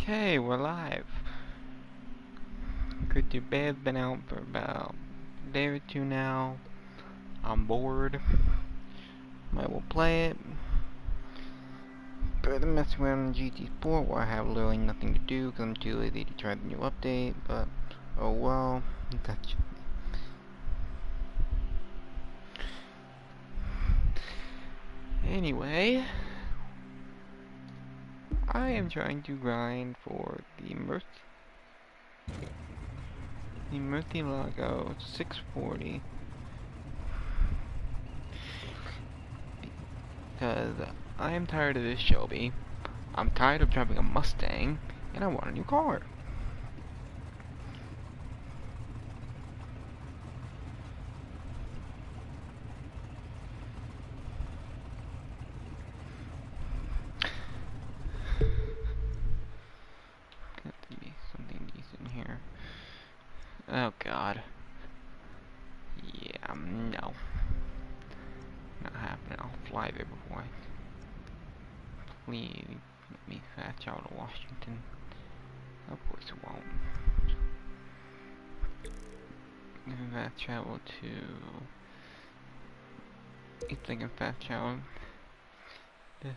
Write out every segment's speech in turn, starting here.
Okay, we're live. Good to Bed's been out for about a day or two now. I'm bored. Might well play it. Further messing around in GT Sport where I have literally nothing to do because I'm too lazy to try the new update, but oh well. That's anyway, I am trying to grind for the Murcielago 640 because I am tired of this Shelby. I'm tired of driving a Mustang and I want a new car. Got to be something decent here. Oh god. Yeah, no. Not happening. I'll fly there before I... Please let me fast travel to Washington. Of course it won't. Fast travel to... You think I fast travel? This...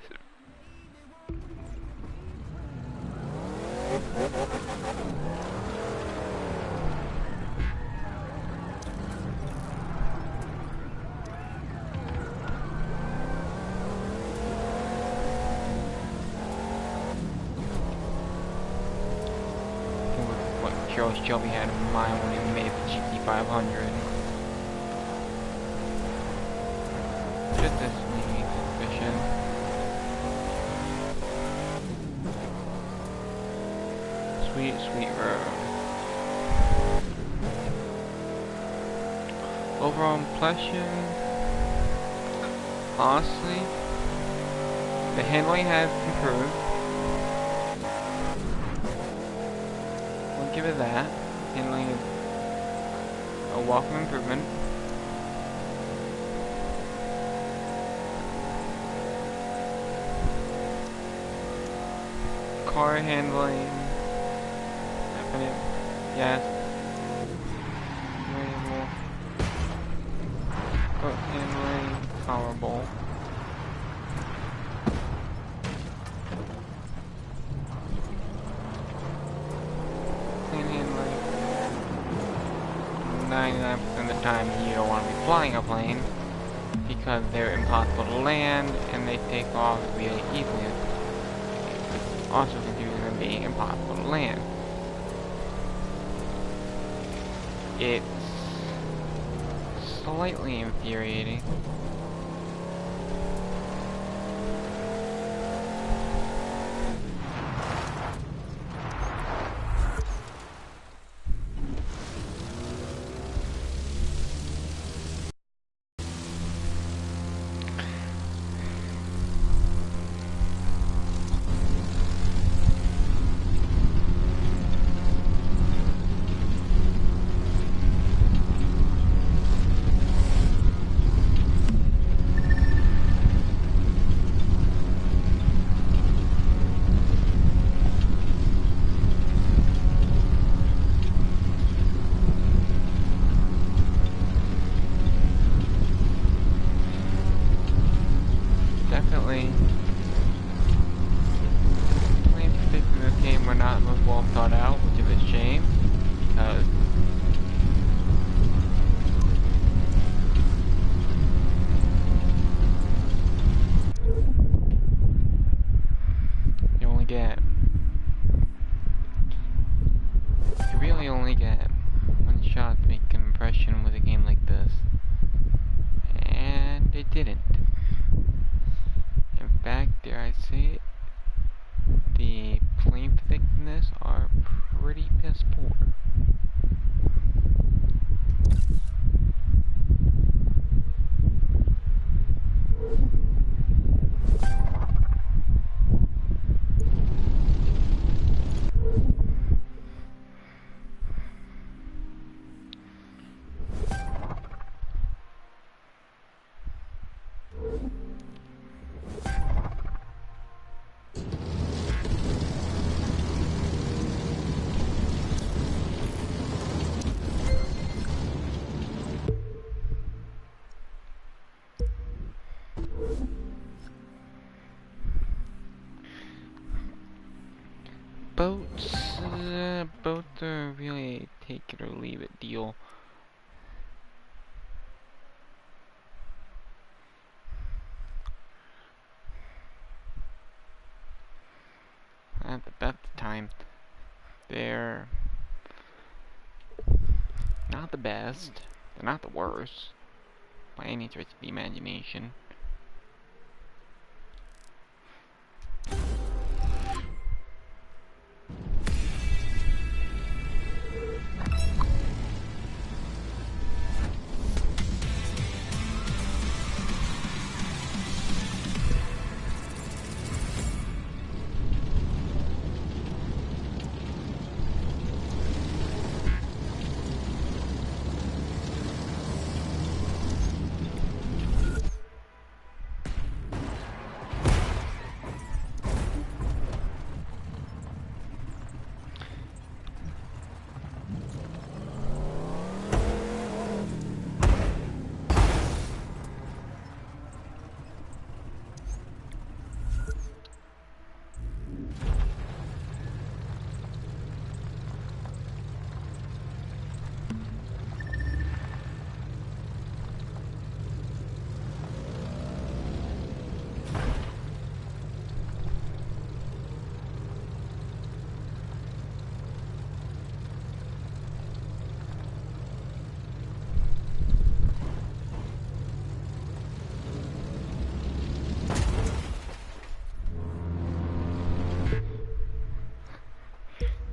What Charles Shelby had in mind when he made the GT500. Just this maybe suspicion. Sweet, sweet road. Overall impression, honestly, the handling has improved. I'll give it that. Handling is a welcome improvement. Car handling, definite, yes. Variable. Foot handling, tolerable. Plane handling. 99% of the time you don't want to be flying a plane because they're impossible to land and they take off really easily. Also confusing them being impossible to land. It's slightly infuriating. Definitely, plane physics in this game were not most well thought out, which is a shame, because you really only get one shot to make an impression with a game like this, and it didn't. In fact, dare I say it, the plane physics in this are pretty piss poor. Boats are really a take it or leave it deal. At the best of times, they're not the best, they're not the worst, by any stretch of the imagination.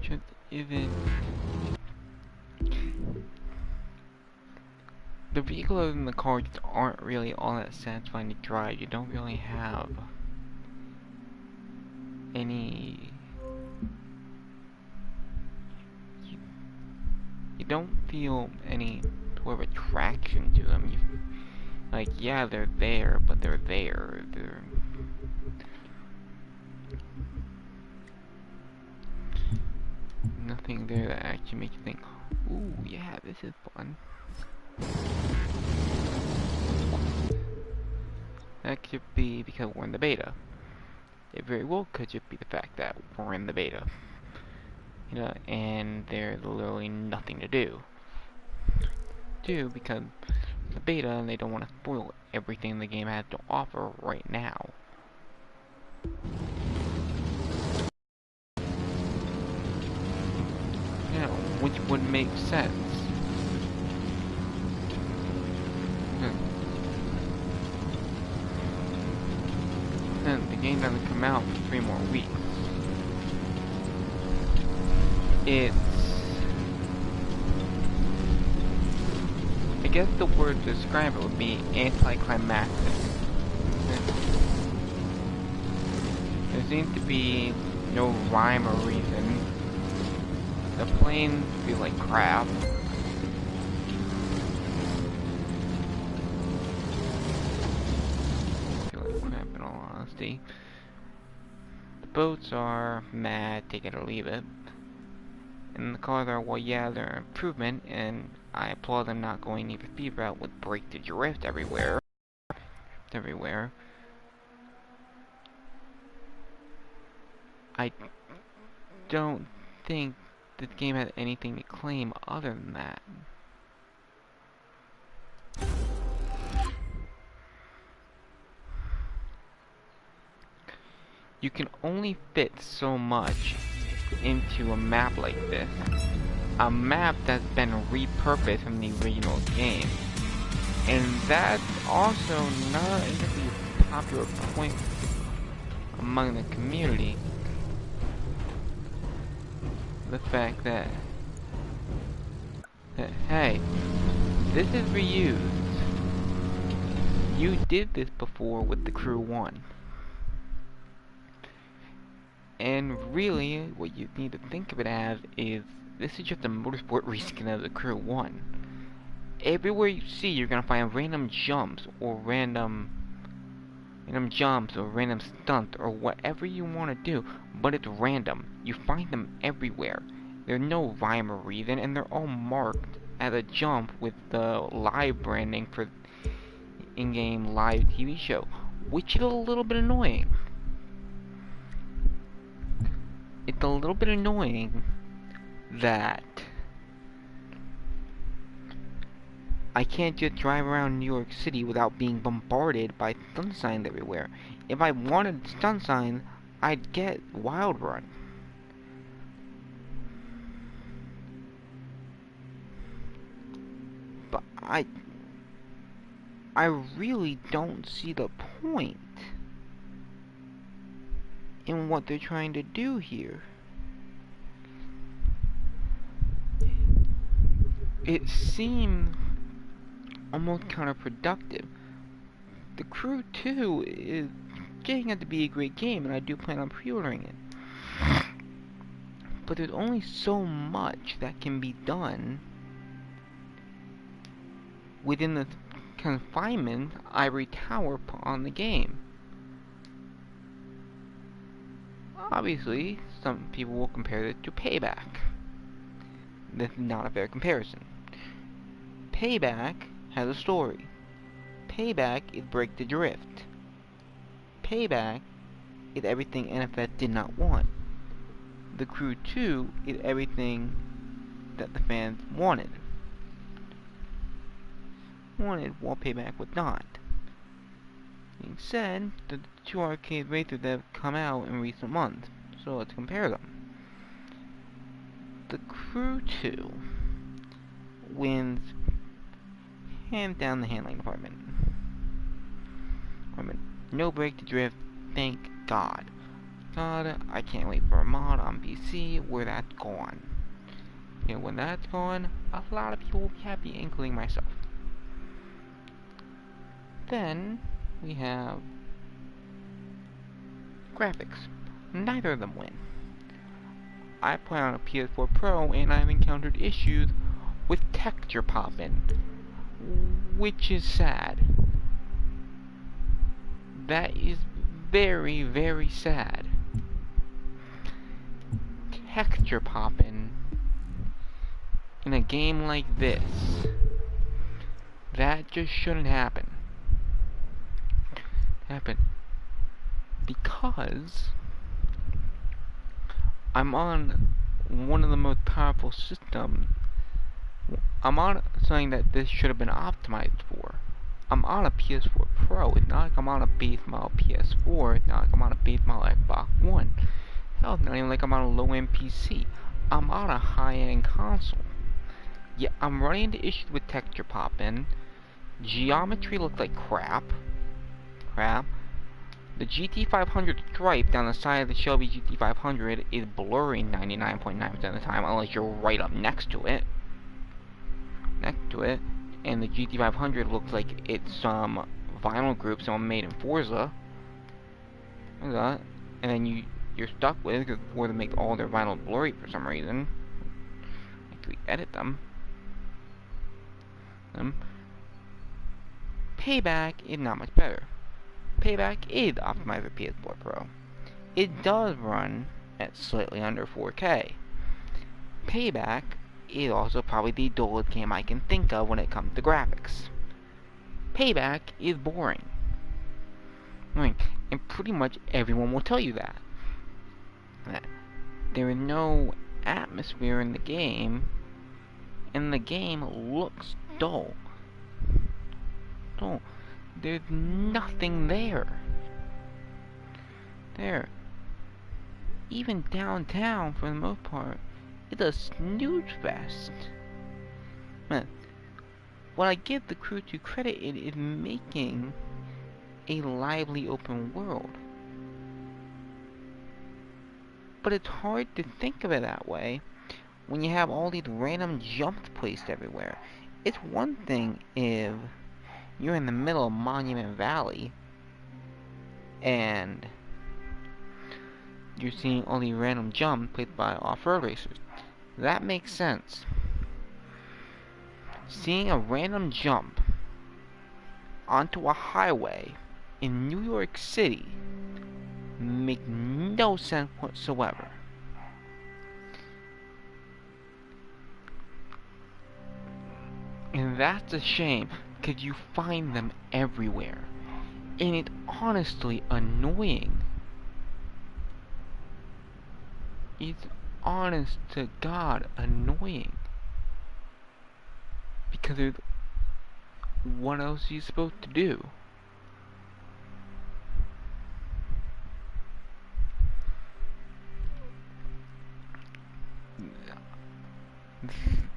Just even the vehicles in the car just aren't really all that satisfying to drive. You don't really have any. You don't feel any sort of attraction to them. Like, yeah, they're there, but they're there. They're nothing there that actually makes you think, ooh, yeah, this is fun. That could be because we're in the beta. It very well could just be the fact that we're in the beta. You know, and there's literally nothing to do. Because it's the beta and they don't want to spoil everything the game has to offer right now. You know, which would make sense. And the game doesn't come out for 3 more weeks. I guess the word to describe it would be anticlimactic. There seems to be no rhyme or reason. The planes feel like crap. In all honesty. The boats are mad, take it or leave it. And the cars are, well, yeah, they're an improvement, and I applaud them not going Need for Speed route with brake to drift everywhere. I don't think this game has anything to claim other than that. You can only fit so much into a map like this. A map that's been repurposed from the original game. And that's also not exactly a popular point among the community. The fact that hey, this is reused. You did this before with the Crew 1. And really, what you need to think of it as is, this is just a motorsport reskin of the Crew 1. Everywhere you see, you're gonna find random jumps or random stunts or whatever you want to do, but it's random. You find them everywhere. There's no rhyme or reason, and they're all marked as a jump with the live branding for in-game live TV show. which is a little bit annoying. It's a little bit annoying that I can't just drive around New York City without being bombarded by stun signs everywhere. If I wanted stun signs, I'd get Wild Run. But I really don't see the point in what they're trying to do here. It seems almost counterproductive. The Crew 2 is getting out to be a great game, and I do plan on pre-ordering it. But there's only so much that can be done within the confinement Ivory Tower put on the game. Obviously, some people will compare it to Payback. This is not a fair comparison. Payback has a story. Payback is Break the Drift. Payback is everything NFS did not want. The Crew 2 is everything that the fans wanted. While Payback was not. Being said, the two arcade races that have come out in recent months, so let's compare them. The Crew 2 wins hands down the handling department. No Break the Drift, thank God. God, I can't wait for a mod on PC where that's gone. And when that's gone, a lot of people will be happy, including myself. Then we have graphics. Neither of them win. I play on a PS4 Pro and I've encountered issues with texture popping, which is sad. That is very, very sad. Texture popping in a game like this, that just shouldn't happen. Because I'm on one of the most powerful systems. I'm on something that this should have been optimized for. I'm on a PS4 Pro. It's not like I'm on a base model PS4. It's not like I'm on a base model Xbox One. Hell, it's not even like I'm on a low-end PC. I'm on a high-end console. Yet I'm running into issues with texture popping. Geometry looks like crap. The GT500 stripe down the side of the Shelby GT500 is blurry 99.9% of the time, unless you're right up next to it. And the GT500 looks like it's some vinyl group someone made in Forza. Look at that. And then you're stuck with it, because Forza makes all their vinyl blurry for some reason. Like, we edit them. Payback is not much better. Payback is optimized for PS4 Pro. It does run at slightly under 4K. Payback is also probably the dullest game I can think of when it comes to graphics. Payback is boring. And pretty much everyone will tell you that. There is no atmosphere in the game, and the game looks dull. There's nothing there. Even downtown, for the most part, it's a snooze fest. What I give the Crew 2 credit, it is making a lively open world. But it's hard to think of it that way when you have all these random jumps placed everywhere. It's one thing if you're in the middle of Monument Valley and you're seeing all these random jumps placed by off-road racers. That makes sense. Seeing a random jump onto a highway in New York City makes no sense whatsoever. And that's a shame, because you find them everywhere. And it's honestly annoying. It's honest to God annoying. Because what else are you supposed to do?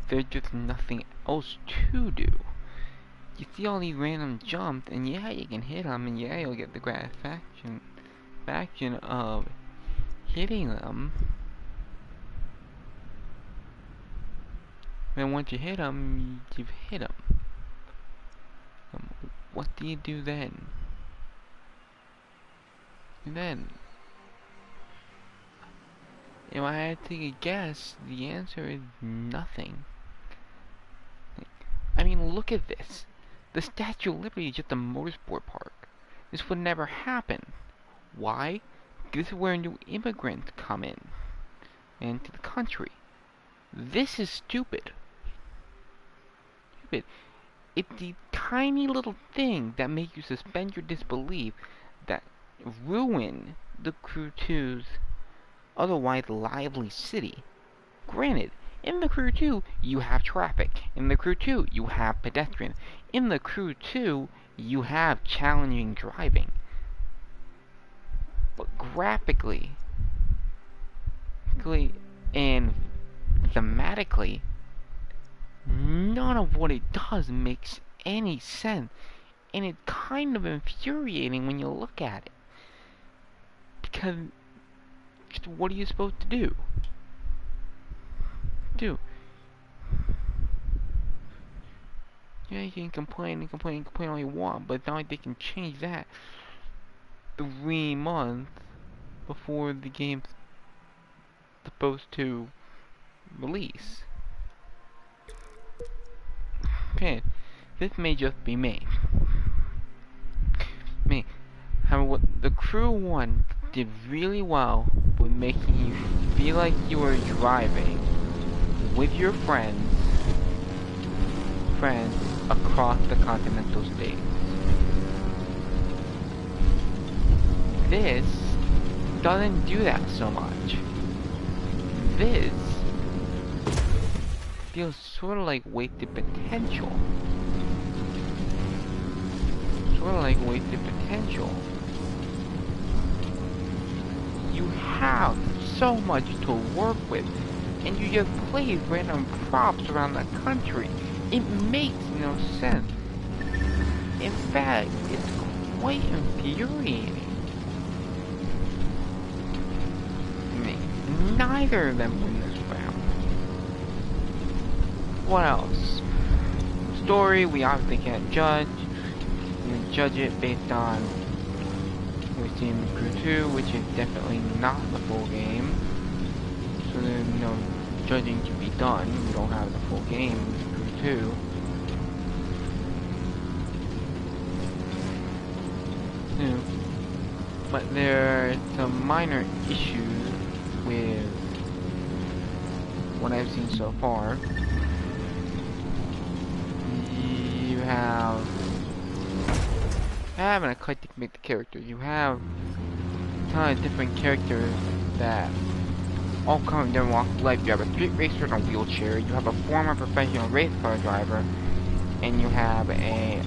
There's just nothing else to do. You see all these random jumps, and yeah, you can hit them, and yeah, you'll get the gratification of hitting them. Then once you hit them, you've hit them. What do you do then? Then, if I had to take a guess, the answer is nothing. I mean, look at this. The Statue of Liberty is just a motorsport park. This would never happen. Why? This is where new immigrants come into the country. This is stupid. Stupid. It's the tiny little thing that make you suspend your disbelief that ruin the Crew 2's otherwise lively city. Granted, in the Crew 2, you have traffic. In the Crew 2, you have pedestrians. In the Crew 2, you have challenging driving. But graphically and thematically, none of what it does makes any sense. And it's kind of infuriating when you look at it. Because, what are you supposed to do? Yeah, you can complain and complain and complain all you want, but it's not like they can change that 3 months before the game's supposed to release. Okay, this may just be me. However, what the Crew 1 did really well with making you feel like you were driving with your friends across the continental states. This doesn't do that so much. This feels sort of like wasted potential. You have so much to work with, and you just place random props around the country. It makes no sense. In fact, it's quite infuriating. Neither of them win this round. What else? Story, we obviously can't judge. We judge it based on we've seen Crew 2, which is definitely not the full game. So there's no judging to be done. We don't have the full game with Crew 2. But there are some minor issues with what I've seen so far. You have an eclectic mix of characters. You have a ton of different characters that all come in different walks of life. You have a street racer in a wheelchair, you have a former professional race car driver, and you have a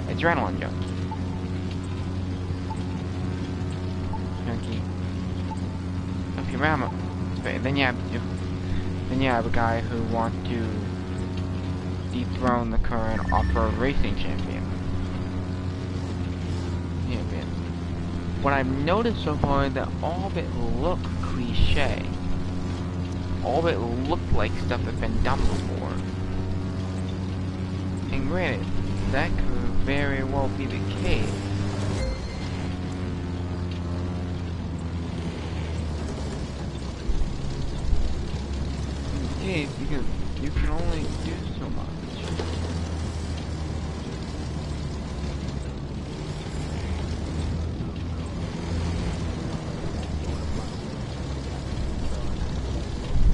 adrenaline junkie. Then you have a guy who wants to dethrone the current off-road racing champion. What I've noticed so far is that all of it looks cliche. All of it looks like stuff that's been done before. And granted, that could very well be the case. Because you can only do so much.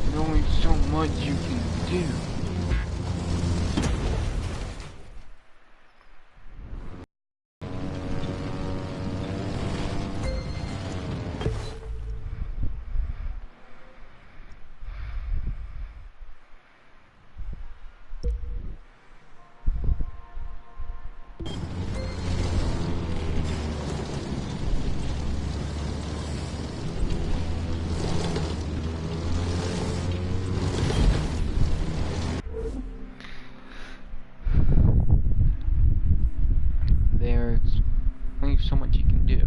There's only so much you can do. there's only so much you can do.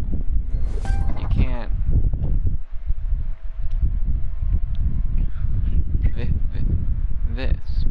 You can't. This.